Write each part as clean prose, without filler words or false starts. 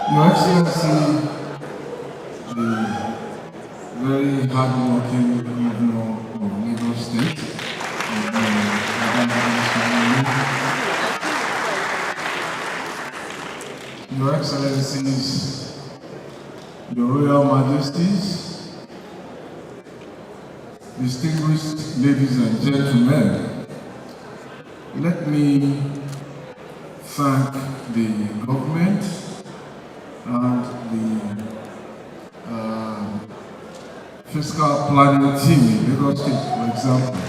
Your Excellency, the very hard-working governor of Lagos State, Your Excellencies, Your Royal Majesties, distinguished ladies and gentlemen, let me thank the government and the fiscal planning team in Lagos State, for example,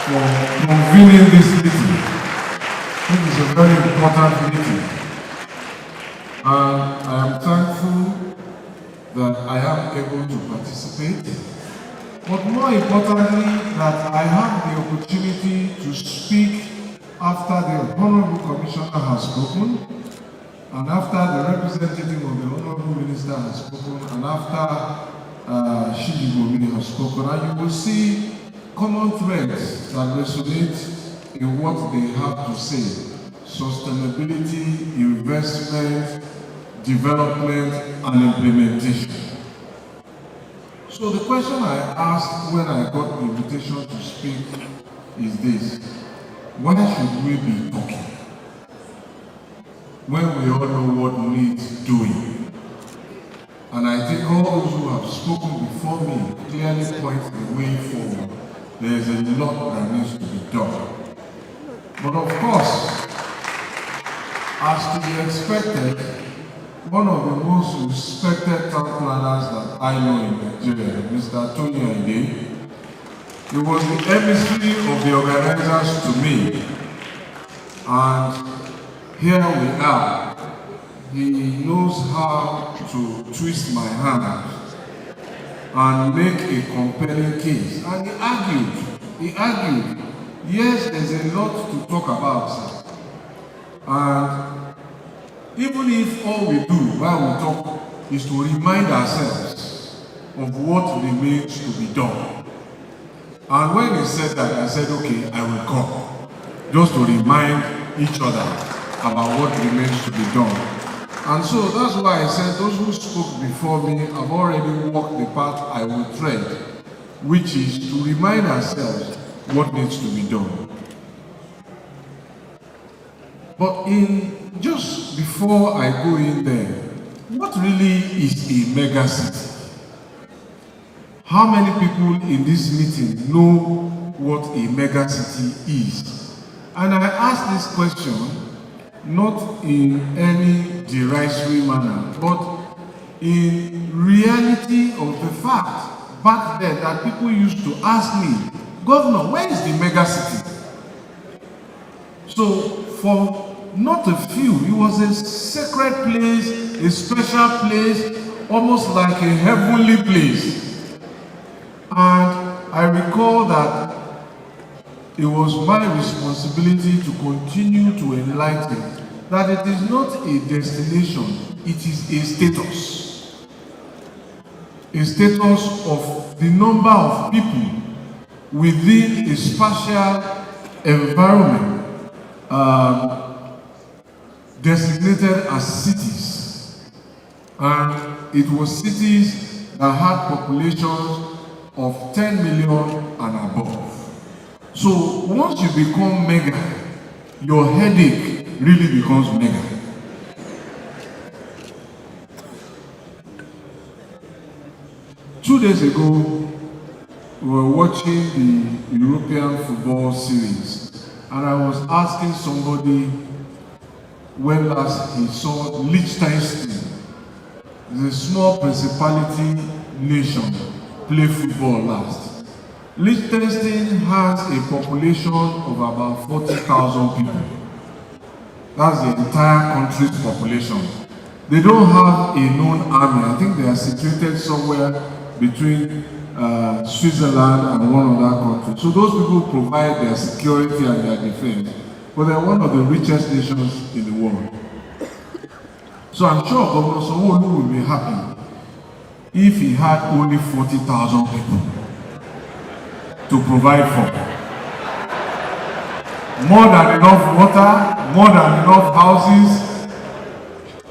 for convening this meeting. It is a very important meeting. And I am thankful that I am able to participate, but more importantly, that I have the opportunity to speak after the Honorable Commissioner has spoken, and after the representative of the Honorable Minister has spoken, and after Shiji has spoken, and you will see common threads that resonate in what they have to say. Sustainability, investment, development, and implementation. So the question I asked when I got the invitation to speak is this: why should we be talking when we all know what needs doing? And I think all those who have spoken before me clearly point the way forward. There is a lot that needs to be done. But of course, as to be expected, one of the most respected town planners that I know in Nigeria, Mr. Tony Ade, he was the emissary of the organizers to me. And here we are. He knows how to twist my hand and make a compelling case. And he argued, yes, there's a lot to talk about, sir. And even if all we do while we talk is to remind ourselves of what remains to be done. And when he said that, I said, okay, I will come, just to remind each other about what remains to be done. And so that's why I said those who spoke before me have already walked the path I will tread, which is to remind ourselves what needs to be done. But just before I go in there, what really is a megacity? How many people in this meeting know what a megacity is? And I ask this question not in any derisory manner, but in reality of the fact back then that people used to ask me, Governor, where is the megacity? So for not a few, it was a sacred place, a special place, almost like a heavenly place. And I recall that it was my responsibility to continue to enlighten that it is not a destination, it is a status. A status of the number of people within a spatial environment designated as cities. And it was cities that had populations of 10 million and above. So once you become mega, your headache really becomes mega. Two days ago, we were watching the European football series, and I was asking somebody when last he saw Liechtenstein, the small principality nation, play football last. Liechtenstein has a population of about 40,000 people. That's the entire country's population. They don't have a known army. I think they are situated somewhere between Switzerland and one other country. So those people provide their security and their defense. But they are one of the richest nations in the world. So I'm sure Governor Sanwo-Olu will be happy if he had only 40,000 people to provide for. More than enough water, more than enough houses,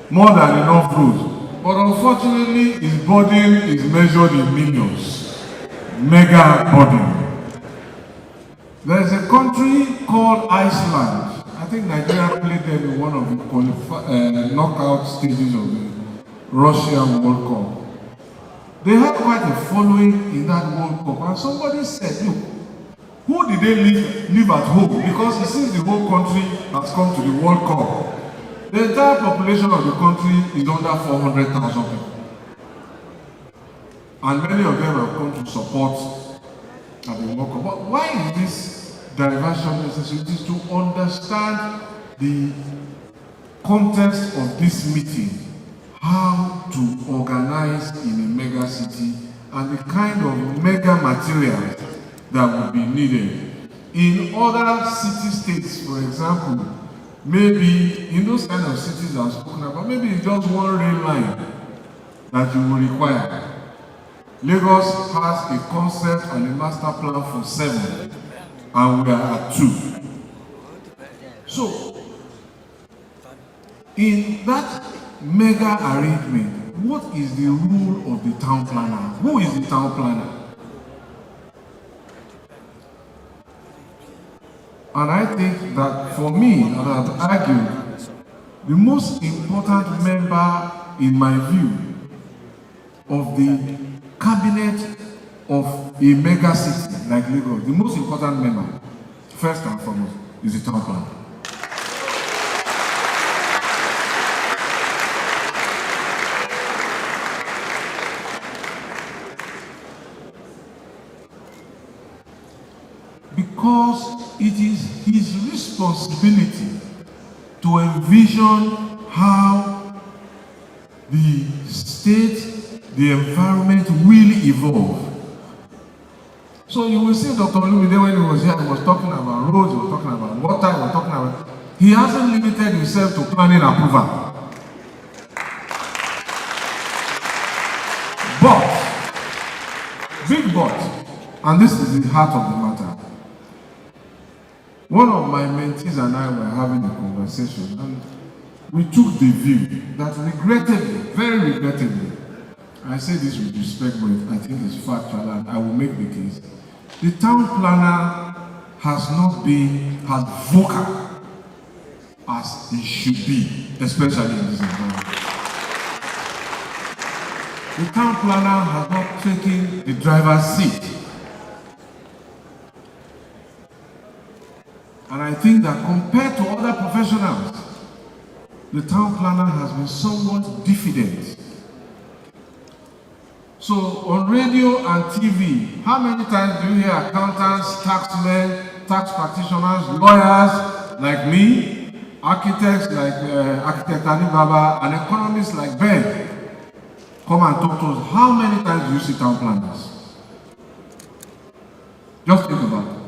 more than enough roads. But unfortunately, his burden is measured in millions. Mega burden. There is a country called Iceland. I think Nigeria played them in one of the knockout stages of the Russian World Cup. They had quite a following in that World Cup, and somebody said, look, who did they leave at home? Because it seems the whole country has come to the World Cup. The entire population of the country is under 400,000 people. And many of them have come to support at the World Cup. But why is this diversion necessary? It is to understand the context of this meeting, how to organize in a mega city, and the kind of mega materials that would be needed. In other city-states, for example, maybe in those kind of cities I've spoken about, maybe it's just one rail line that you will require. Lagos has a concept and a master plan for 7, and we are at 2. So, in that mega arrangement, what is the role of the town planner? Who is the town planner? And I think that for me, and I've argued, the most important member, in my view, of the cabinet of a mega city like Lagos, the most important member, first and foremost, is the town planner. Because it is his responsibility to envision how the state, the environment will evolve. So you will see Dr. Olumide when he was here, he was talking about roads, he was talking about water, he was talking about... He hasn't limited himself to planning approval. But, big but, and this is the heart of the matter. One of my mentees and I were having a conversation, and we took the view that regrettably, very regrettably, I say this with respect, but I think it's factual and I will make the case, the town planner has not been as vocal as he should be, especially in this environment. The town planner has not taken the driver's seat. And I think that compared to other professionals, the town planner has been somewhat diffident. So on radio and TV, how many times do you hear accountants, taxmen, tax practitioners, lawyers like me, architects like architect Ali Baba, and economists like Ben come and talk to us? How many times do you see town planners? Just think about it.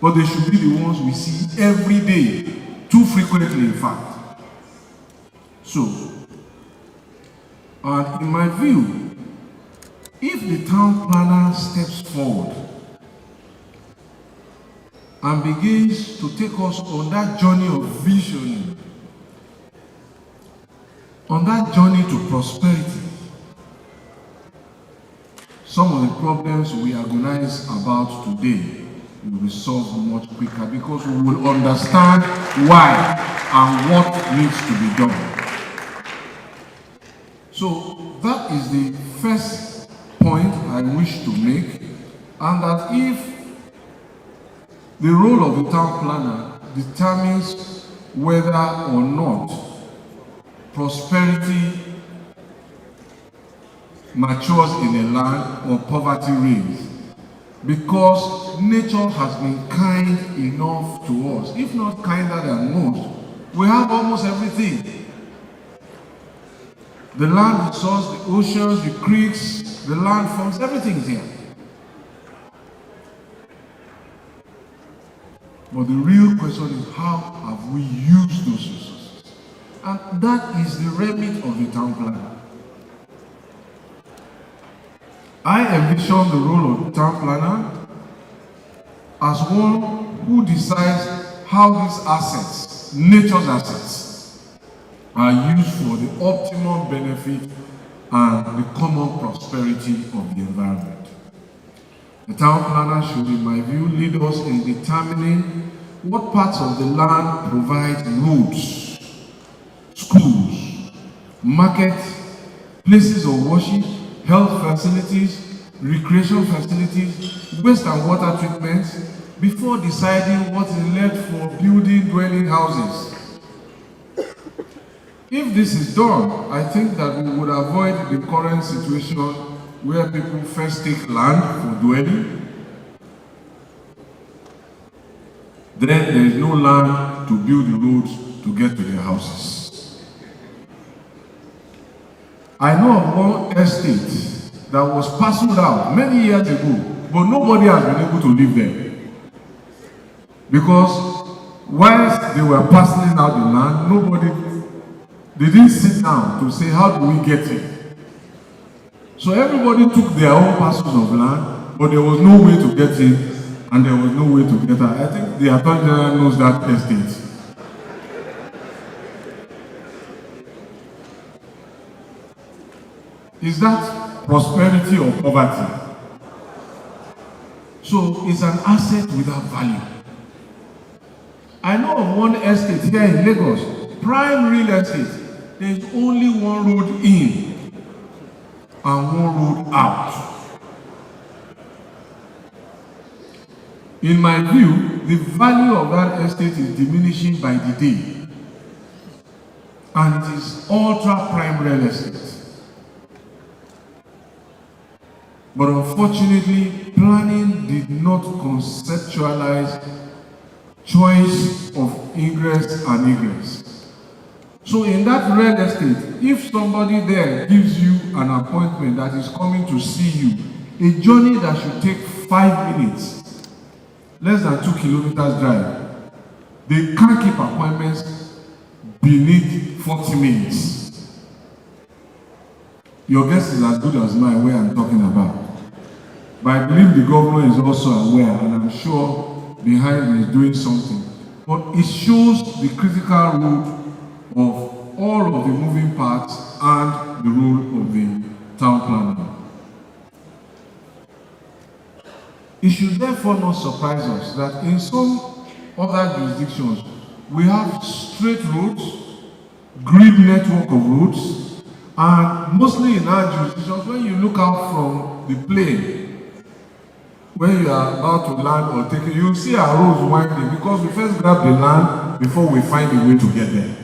But they should be the ones we see every day, too frequently in fact. So, and in my view, if the town planner steps forward and begins to take us on that journey of visioning, on that journey to prosperity, some of the problems we agonize about today will be solved much quicker, because we will understand why and what needs to be done. So that is the first point I wish to make, and that if the role of the town planner determines whether or not prosperity matures in a land or poverty reigns, because nature has been kind enough to us, if not kinder than most. We have almost everything. The land resource, the oceans, the creeks, the landforms, everything is here. But the real question is, how have we used those resources? And that is the remit of the town planner. I envision the role of the town planner as one who decides how these assets, nature's assets, are used for the optimum benefit and the common prosperity of the environment. The town planner should, in my view, lead us in determining what parts of the land provide roads, schools, markets, places of worship, health facilities, recreation facilities, waste and water treatments, before deciding what is left for building dwelling houses. If this is done, I think that we would avoid the current situation where people first take land for dwelling, then there is no land to build the roads to get to their houses. I know of one estate that was parceled out many years ago, but nobody has been able to live there. Because whilst they were parceling out the land, they didn't sit down to say, how do we get it? So everybody took their own parcels of land, but there was no way to get in, and there was no way to get out. I think the Attorney General knows that estate. Is that prosperity or poverty? So it's an asset without value. I know of one estate here in Lagos, prime real estate. There is only one road in and one road out. In my view, the value of that estate is diminishing by the day, and it is ultra prime real estate. But unfortunately, planning did not conceptualize choice of ingress and egress. So in that real estate, if somebody there gives you an appointment that is coming to see you, a journey that should take 5 minutes, less than 2 kilometers drive, they can't keep appointments beneath 40 minutes. Your guess is as good as mine where I'm talking about. But I believe the governor is also aware, and I'm sure behind him is doing something. But it shows the critical role of all of the moving parts and the role of the town planner. It should therefore not surprise us that in some other jurisdictions, we have straight roads, grid network of roads, and mostly in our jurisdictions, when you look out from the plane, when you are about to land or take it, you see our roads winding because we first grab the land before we find a way to get there.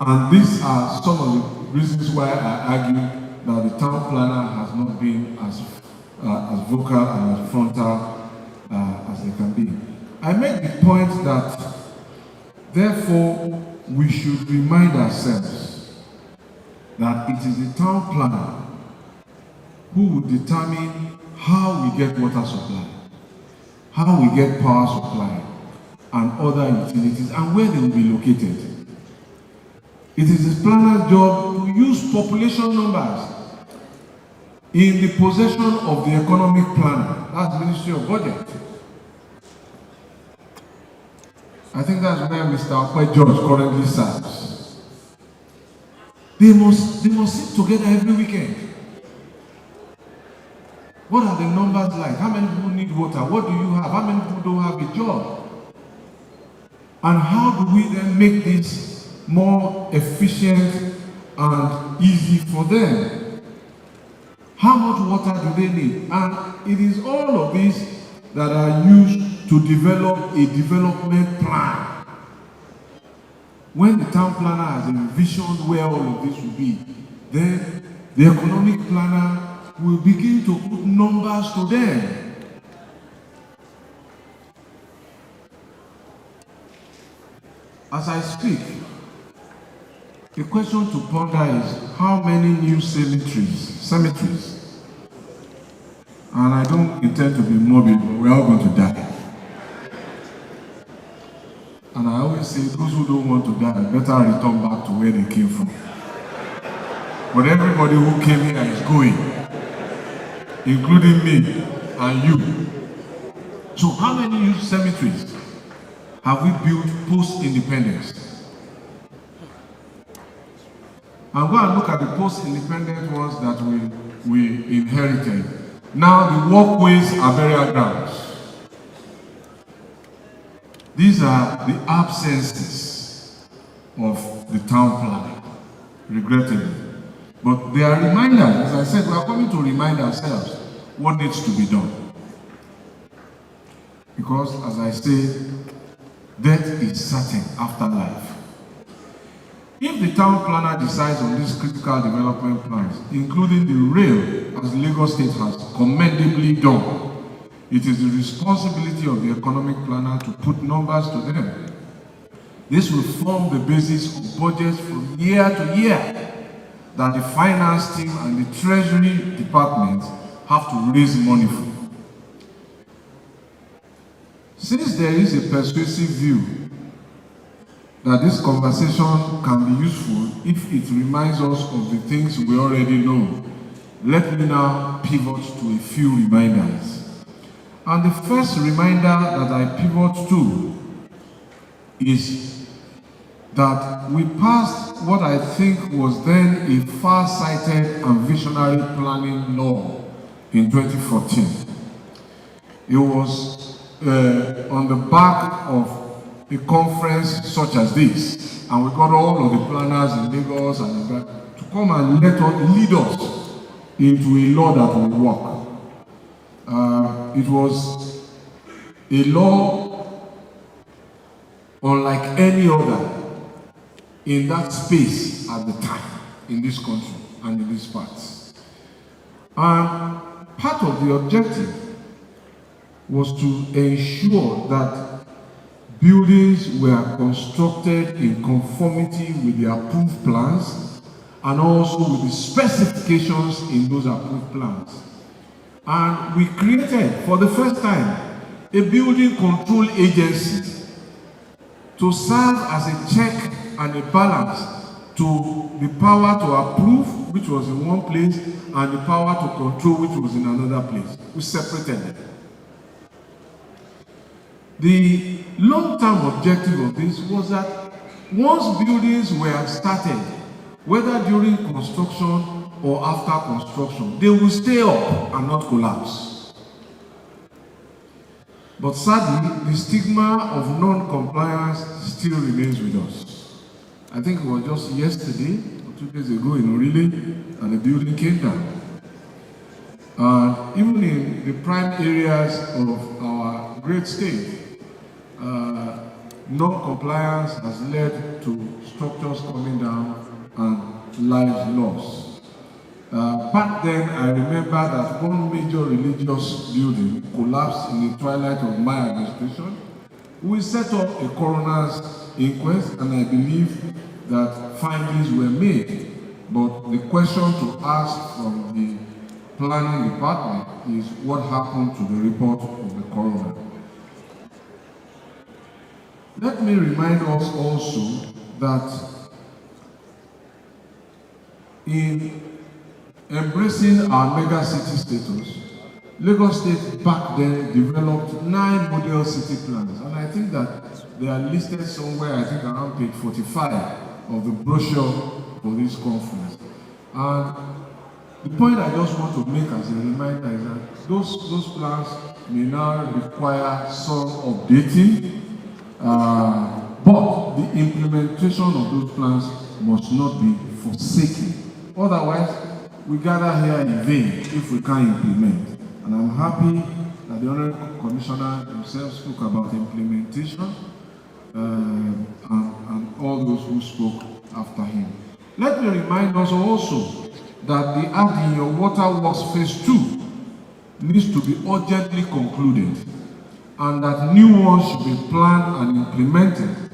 And these are some of the reasons why I argue that the town planner has not been as vocal and as frontal as they can be. I make the point that, therefore, we should remind ourselves that it is the town planner who will determine how we get water supply, how we get power supply, and other utilities, and where they will be located. It is the planner's job to use population numbers in the possession of the economic planner. That's Ministry of Budget. I think that's where Mr. Akwe George currently serves. They must sit together every weekend. What are the numbers like? How many people need water? What do you have? How many people don't have a job? And how do we then make this more efficient and easy for them? How much water do they need? And it is all of these that are used to develop a development plan. When the town planner has envisioned where all of this will be, then the economic planner will begin to put numbers to them. As I speak, the question to ponder is how many new cemeteries, and I don't intend to be morbid, but we're all going to die. And I always say those who don't want to die better return back to where they came from. But everybody who came here is going, including me and you. So how many new cemeteries have we built post-independence? And go and look at the post-independent ones that we inherited. Now the walkways are burial grounds. These are the absences of the town plan, regrettably. But they are reminders. As I said, we are coming to remind ourselves what needs to be done. Because, as I say, death is certain after life. If the town planner decides on these critical development plans, including the rail, as Lagos State has commendably done, it is the responsibility of the economic planner to put numbers to them. This will form the basis of budgets from year to year that the finance team and the treasury department have to raise money for. Since there is a persuasive view that this conversation can be useful if it reminds us of the things we already know, let me now pivot to a few reminders. And the first reminder that I pivot to is that we passed what I think was then a far-sighted and visionary planning law in 2014. It was on the back of a conference such as this, and we got all of the planners in Lagos and to come and lead us into a law that will work. It was a law unlike any other in that space at the time in this country and in these parts. And part of the objective was to ensure that buildings were constructed in conformity with the approved plans and also with the specifications in those approved plans. And we created, for the first time, a building control agency to serve as a check and a balance to the power to approve, which was in one place, and the power to control, which was in another place. We separated them. The long-term objective of this was that once buildings were started, whether during construction or after construction, they will stay up and not collapse. But sadly, the stigma of non-compliance still remains with us. I think it was just yesterday or 2 days ago in Orile, and the building came down. And even in the prime areas of our great state, non-compliance has led to structures coming down and lives lost. Back then, I remember that one major religious building collapsed in the twilight of my administration. We set up a coroner's inquest, and I believe that findings were made. But the question to ask from the planning department is what happened to the report of the coroner. Let me remind us also that in embracing our mega city status, Lagos State back then developed 9 model city plans, and I think that they are listed somewhere, I think around page 45 of the brochure for this conference. And the point I just want to make as a reminder is that those plans may now require some updating, but the implementation of those plans must not be forsaken. Otherwise, we gather here in vain if we can't implement. And I'm happy that the Honorable Commissioner himself spoke about implementation and all those who spoke after him. Let me remind us also that the Add in Your Water Works Phase 2 needs to be urgently concluded, and that new ones should be planned and implemented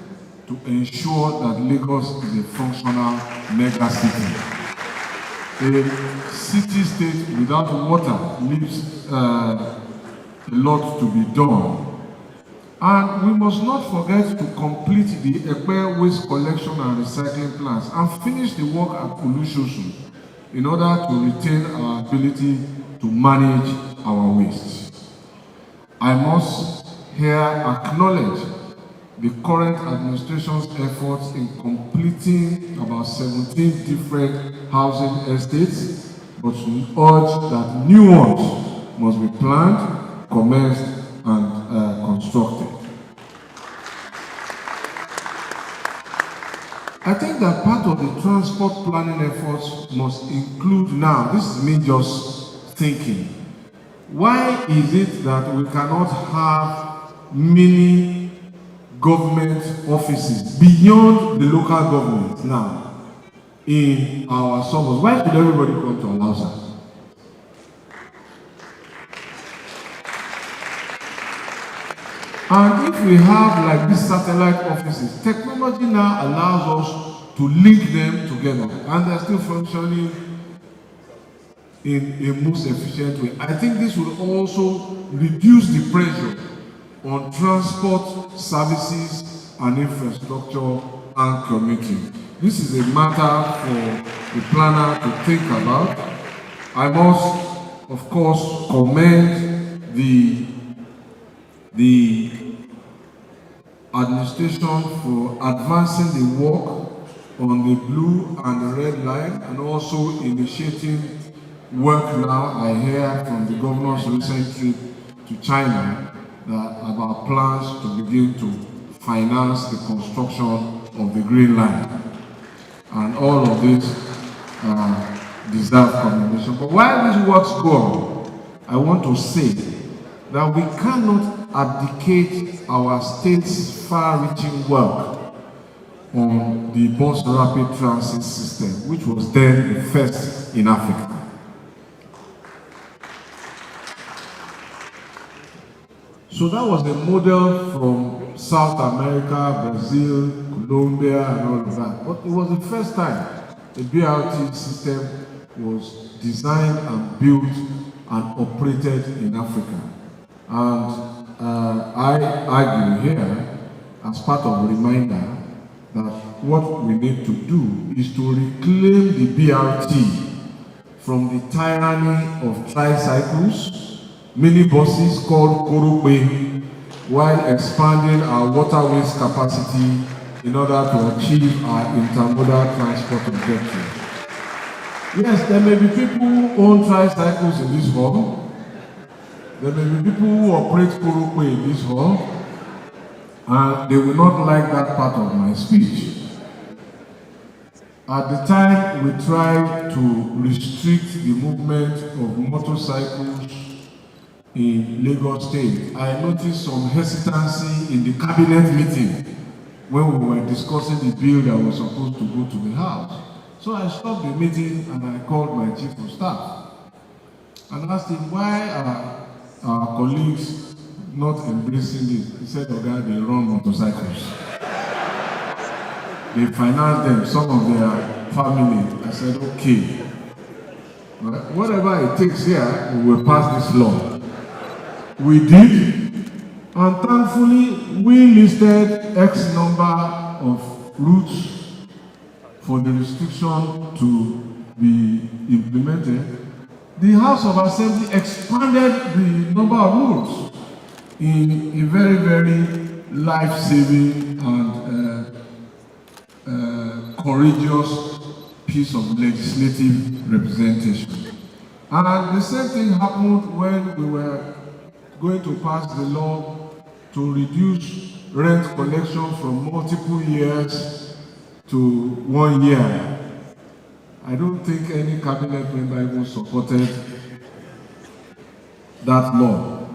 to ensure that Lagos is a functional mega city. A city-state without water leaves a lot to be done. And we must not forget to complete the Ekpe waste collection and recycling plants and finish the work at Olusoso in order to retain our ability to manage our waste. I must here acknowledge the current administration's efforts in completing about 17 different housing estates, but we urge that new ones must be planned, commenced, and constructed. I think that part of the transport planning efforts must include now, this is me just thinking, why is it that we cannot have many government offices beyond the local government now in our suburbs? Why should everybody come to Alausa? And if we have like these satellite offices, technology now allows us to link them together, and they're still functioning in a most efficient way. I think this will also reduce the pressure on transport services and infrastructure and commuting. This is a matter for the planner to think about. I must, of course, commend the administration for advancing the work on the blue and the red line, and also initiating work now. I hear from the governor's recent trip to China about plans to begin to finance the construction of the Green Line. And all of this deserve commendation. But while these works go on, I want to say that we cannot abdicate our state's far-reaching work on the bus rapid transit system, which was then the first in Africa. So that was a model from South America, Brazil, Colombia, and all of that. But it was the first time a BRT system was designed and built and operated in Africa. And I argue here, as part of a reminder, that what we need to do is to reclaim the BRT from the tyranny of tricycles, minibuses called Korokwe, while expanding our waterways capacity in order to achieve our intermodal transport objectives. Yes, there may be people who own tricycles in this hall. There may be people who operate Korokwe in this hall, and they will not like that part of my speech. At the time we tried to restrict the movement of motorcycles in Lagos State, I noticed some hesitancy in the cabinet meeting when we were discussing the bill that was supposed to go to the House. So I stopped the meeting and I called my chief of staff and asked him, why are our colleagues not embracing this? He said, "Oh God, they run motorcycles. They finance them, some of their family." I said, okay. But whatever it takes here, we will pass this law. We did, and thankfully, we listed X number of routes for the restriction to be implemented. The House of Assembly expanded the number of routes in a very, very life-saving and courageous piece of legislative representation. And the same thing happened when we were going to pass the law to reduce rent collection from multiple years to 1 year. I don't think any cabinet member even supported that law.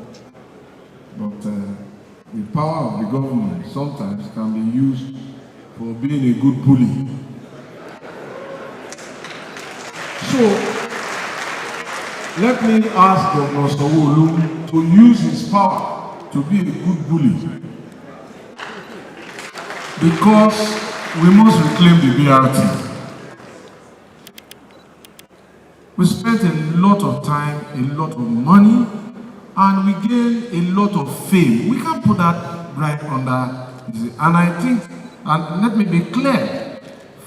But the power of the government sometimes can be used for being a good bully. So, let me ask Governor Sanwo-Olu to use his power to be a good bully. Because we must reclaim the BRT. We spent a lot of time, a lot of money, and we gained a lot of fame. We can put that right under this. And I think, and let me be clear,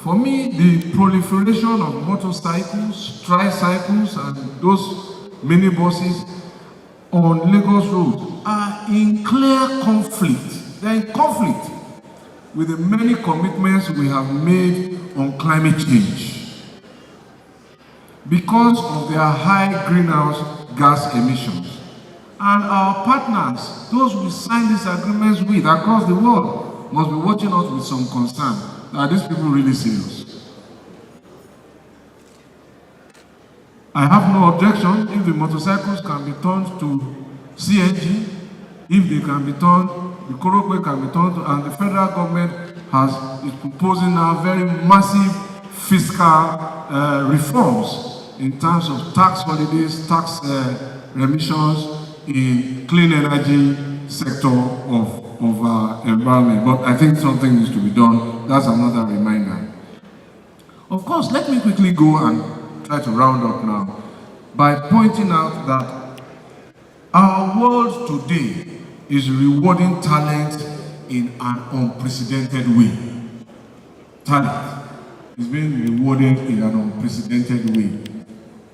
for me, the proliferation of motorcycles, tricycles, and those minibuses on Lagos roads are in clear conflict. They're in conflict with the many commitments we have made on climate change. Because of their high greenhouse gas emissions. And our partners, those we signed these agreements with across the world, must be watching us with some concern. Are these people really serious? I have no objection if the motorcycles can be turned to CNG, if they can be turned, the Korokwe can be turned to, and the federal government is proposing now very massive fiscal reforms in terms of tax holidays, tax remissions in clean energy sector of our environment. But I think something needs to be done. That's another reminder. Of course, let me quickly go and try to round up now by pointing out that our world today is rewarding talent in an unprecedented way. Talent is being rewarded in an unprecedented way.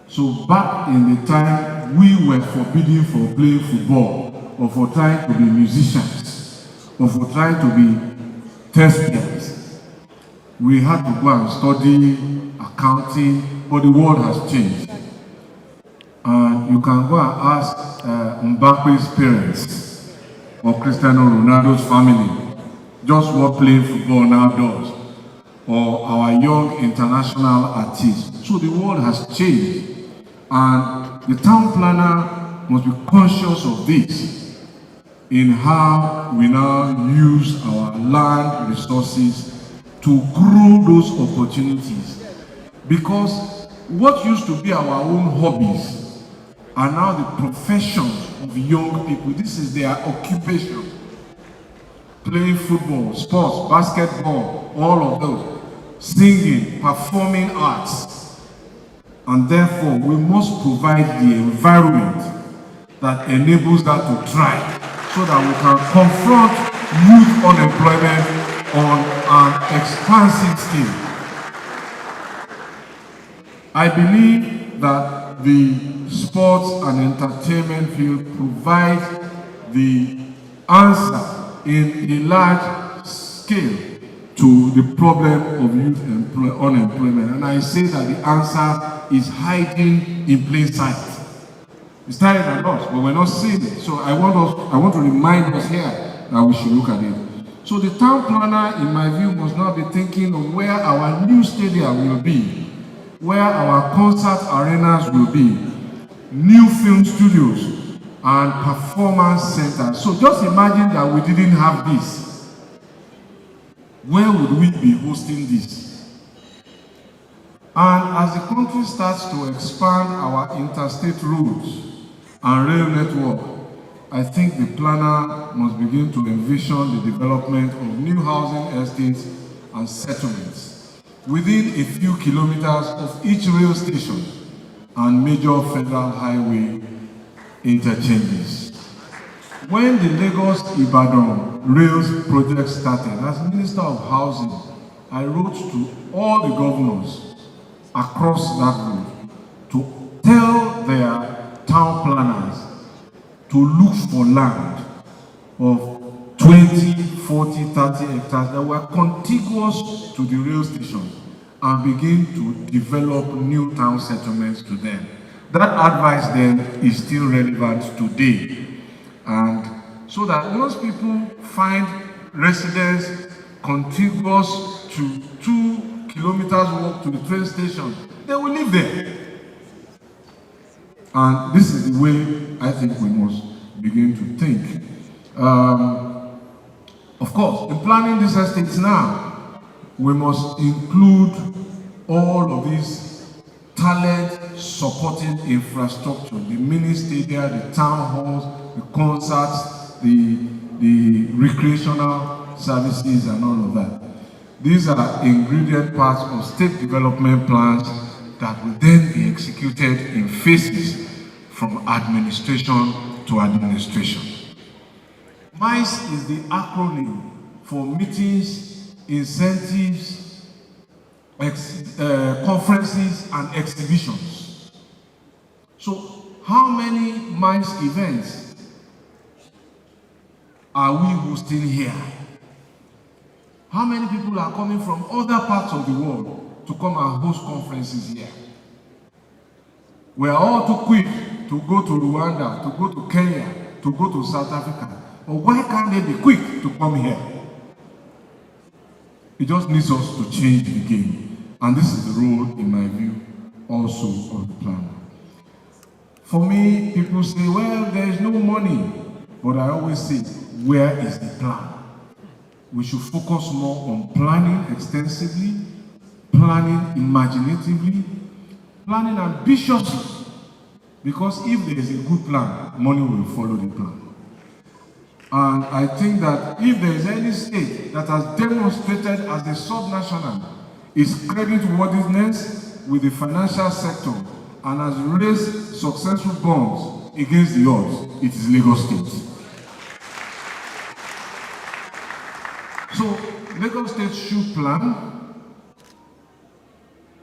So back in the time, we were forbidden for playing football, or for trying to be musicians, or for trying to be thespians. We had to go and study accounting, but the world has changed. And you can go and ask Mbappe's parents, or Cristiano Ronaldo's family, just what playing football now does, or our young international artists. So the world has changed. And the town planner must be conscious of this in how we now use our land resources to grow those opportunities. Because what used to be our own hobbies are now the professions of young people. This is their occupation. Playing football, sports, basketball, all of those. Singing, performing arts. And therefore, we must provide the environment that enables that to thrive, so that we can confront youth unemployment on an expansive scale. I believe that the sports and entertainment field provides the answer in a large scale to the problem of youth unemployment. And I say that the answer is hiding in plain sight. It's tired at us, but we're not seeing it. So I want to remind us here that we should look at it. So the town planner, in my view, must now be thinking of where our new stadium will be, where our concert arenas will be, new film studios, and performance centers. So just imagine that we didn't have this. Where would we be hosting this? And as the country starts to expand our interstate roads and rail network, I think the planner must begin to envision the development of new housing estates and settlements within a few kilometers of each rail station and major federal highway interchanges. When the Lagos-Ibadan Rails project started, as Minister of Housing, I wrote to all the governors across that route to tell their town planners to look for land of 20, 40, 30 hectares that were contiguous to the rail station and begin to develop new town settlements to them. That advice then is still relevant today. And so that once people find residence contiguous to 2 kilometers walk to the train station, they will live there. And this is the way I think we must begin to think. Of course, in planning these estates now, we must include all of these talent supporting infrastructure, the mini stadia, the town halls, the concerts, the recreational services and all of that. These are ingredient parts of state development plans that will then be executed in phases from administration to administration. MICE is the acronym for meetings, incentives, conferences, and exhibitions. So, how many MICE events are we hosting here? How many people are coming from other parts of the world to come and host conferences here? We are all too quick to go to Rwanda, to go to Kenya, to go to South Africa. But why can't they be quick to come here? It just needs us to change the game. And this is the role, in my view, also of the planner. For me, people say, well, there is no money. But I always say, where is the plan? We should focus more on planning extensively, planning imaginatively, planning ambitiously. Because if there is a good plan, money will follow the plan. And I think that if there is any state that has demonstrated as a subnational its creditworthiness with the financial sector and has raised successful bonds against the odds, it is Lagos State. So Lagos State should plan,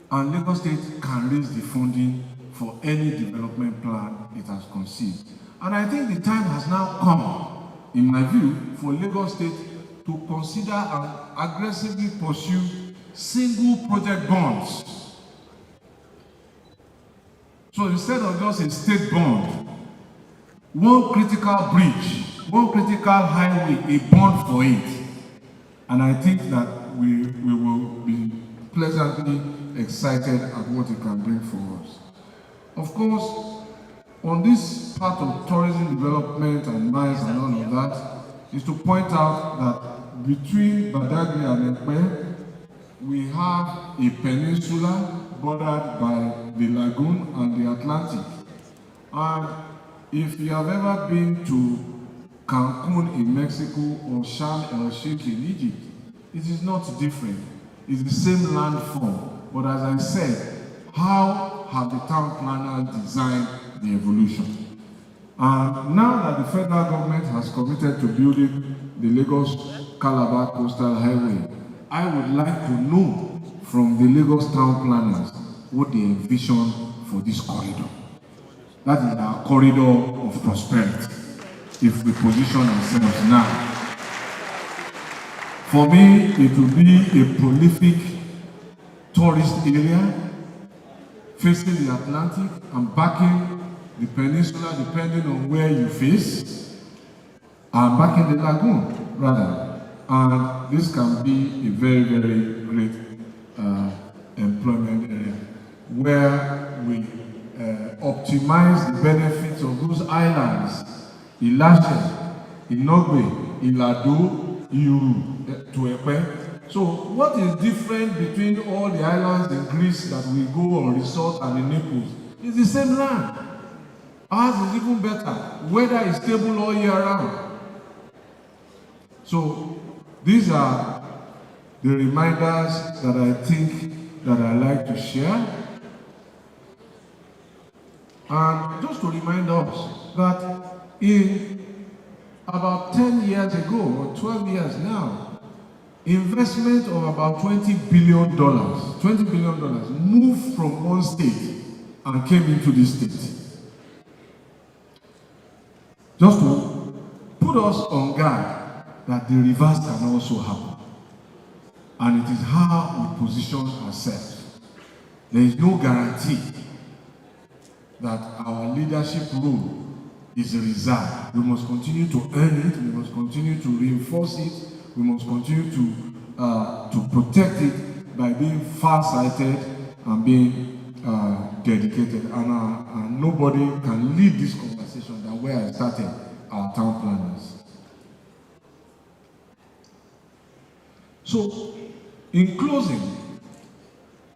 and Lagos State can raise the funding for any development plan it has conceived. And I think the time has now come, in my view, for Lagos State to consider and aggressively pursue single project bonds. So instead of just a state bond, one critical bridge, one critical highway, a bond for it. And I think that we will be pleasantly excited at what it can bring for us. Of course, on this part of tourism development and mines and all of that, is to point out that between Badagry and Ekpe, we have a peninsula bordered by the lagoon and the Atlantic. And if you have ever been to Cancun in Mexico or Sharm el-Sheikh in Egypt, it is not different. It's the same landform. But as I said, how have the town planners designed the evolution? And now that the federal government has committed to building the Lagos-Calabar Coastal Highway, I would like to know from the Lagos town planners what they envision for this corridor. That is our corridor of prosperity, if we position ourselves now. For me, it will be a prolific tourist area facing the Atlantic and backing the peninsula, depending on where you face, and backing the lagoon, rather. And this can be a very, very great employment area where we optimize the benefits of those islands, Ilashe, Inogbe, Ilado, Iuru, to Ekpe. So what is different between all the islands in Greece that we go on resort and in Naples? It's the same land. Ours is even better. Weather is stable all year round. So these are the reminders that I think that I like to share. And just to remind us that in about 10 years ago, or 12 years now, investment of about $20 billion moved from one state and came into this state. Just to put us on guard that the reverse can also happen. And it is how we position ourselves. There is no guarantee that our leadership role is reserved. We must continue to earn it, we must continue to reinforce it, we must continue to protect it by being far-sighted and being dedicated. And nobody can lead this conversation than where I started, our town planners. So, in closing,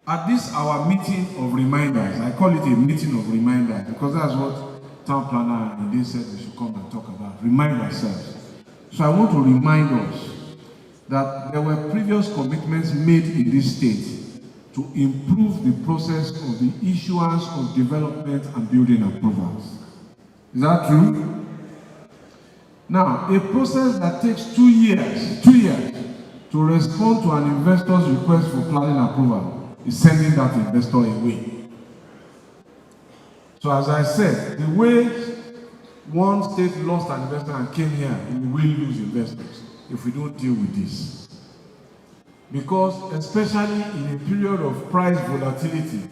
at this our meeting of reminders, I call it a meeting of reminders because that's what town planner and they said we should come and talk about, remind ourselves. So I want to remind us that there were previous commitments made in this state to improve the process of the issuance of development and building approvals. Is that true? Now, a process that takes 2 years to respond to an investor's request for planning approval is sending that investor away. So as I said, the way one state lost an investor and came here, we will lose investors if we don't deal with this. Because especially in a period of price volatility,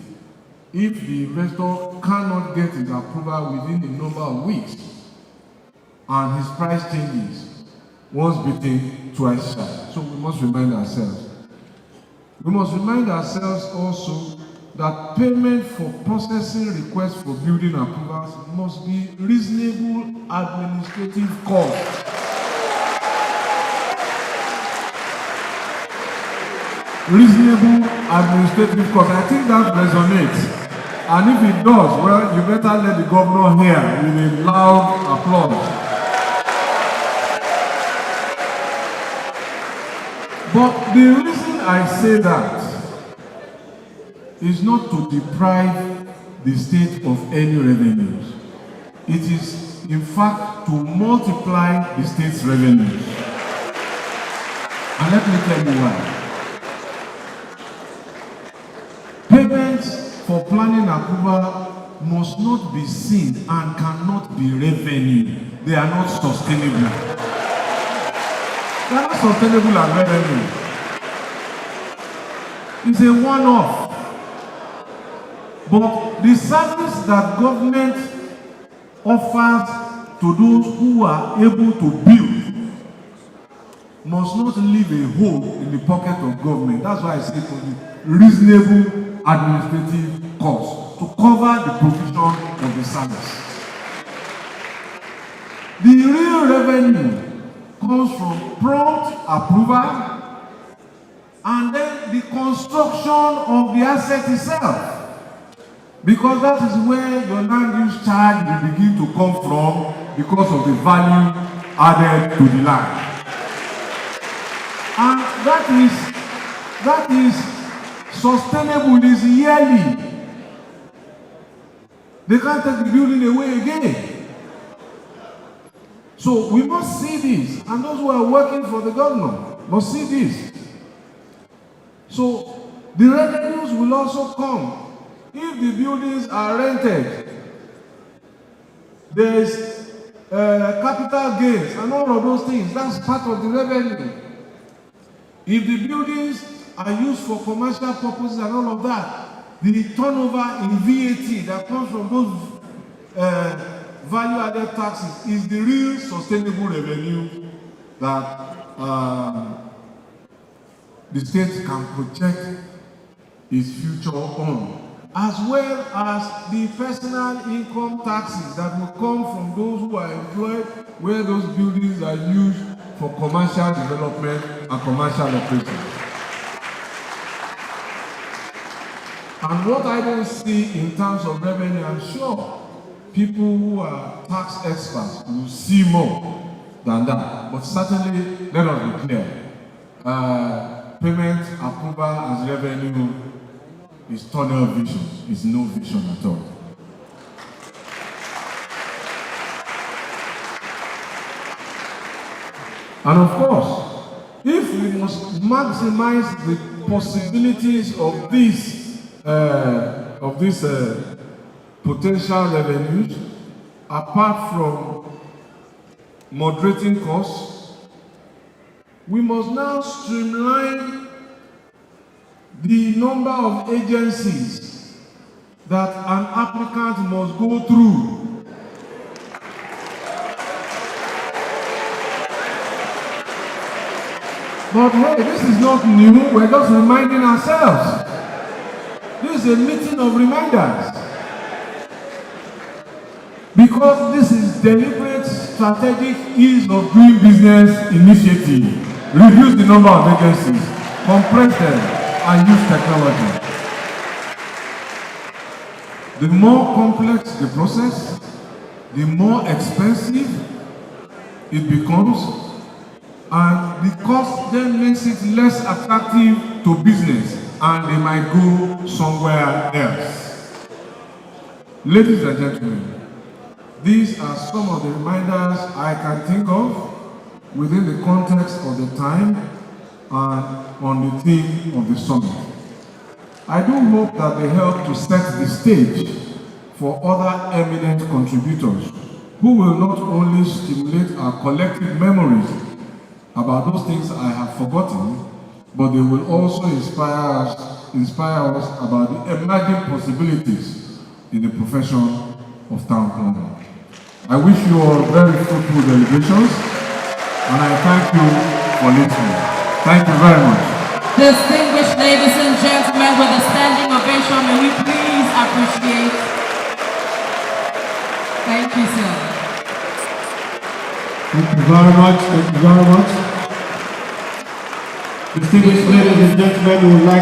if the investor cannot get his approval within a number of weeks and his price changes, once beaten, twice shy. So we must remind ourselves. We must remind ourselves also that payment for processing requests for building approvals must be reasonable administrative cost. Reasonable administrative cost. I think that resonates. And if it does, well, you better let the governor hear with a loud applause. But the reason I say that is not to deprive the state of any revenues. It is, in fact, to multiply the state's revenues. And let me tell you why. Payments for planning approval must not be seen and cannot be revenue. They are not sustainable. They are not sustainable as revenue. It's a one-off. But the service that government offers to those who are able to build must not leave a hole in the pocket of government. That's why I say to you, reasonable administrative costs to cover the provision of the service. The real revenue comes from prompt approval and then the construction of the asset itself. Because that is where your land use charge will begin to come from because of the value added to the land. And that is sustainable, is yearly. They can't take the building away again. So we must see this, and those who are working for the governor must see this. So the revenues will also come if the buildings are rented. There is capital gains and all of those things. That's part of the revenue. If the buildings are used for commercial purposes and all of that, the turnover in VAT that comes from those value-added taxes is the real sustainable revenue that the state can project its future on, as well as the personal income taxes that will come from those who are employed where those buildings are used for commercial development and commercial operations. And what I don't see in terms of revenue, I'm sure people who are tax experts will see more than that. But certainly, let us be clear. Payment approval as revenue is tunnel vision, is no vision at all. And of course, if we must maximize the possibilities of these potential revenues, apart from moderating costs, we must now streamline the number of agencies that an applicant must go through. But hey, this is not new, we're just reminding ourselves. This is a meeting of reminders. Because this is deliberate strategic ease of doing business initiative. Reduce the number of agencies, compress them, and use technology. The more complex the process, the more expensive it becomes, and the cost then makes it less attractive to business, and they might go somewhere else. Ladies and gentlemen, these are some of the reminders I can think of within the context of the time and on the theme of the summit. I do hope that they help to set the stage for other eminent contributors who will not only stimulate our collective memories about those things I have forgotten, but they will also inspire us about the emerging possibilities in the profession of town planning. I wish you all very fruitful deliberations, and I thank you for listening. Thank you very much. Distinguished ladies and gentlemen, with a standing ovation, may we please appreciate. Thank you, sir. Thank you very much. Thank you very much. Distinguished ladies and gentlemen, we would like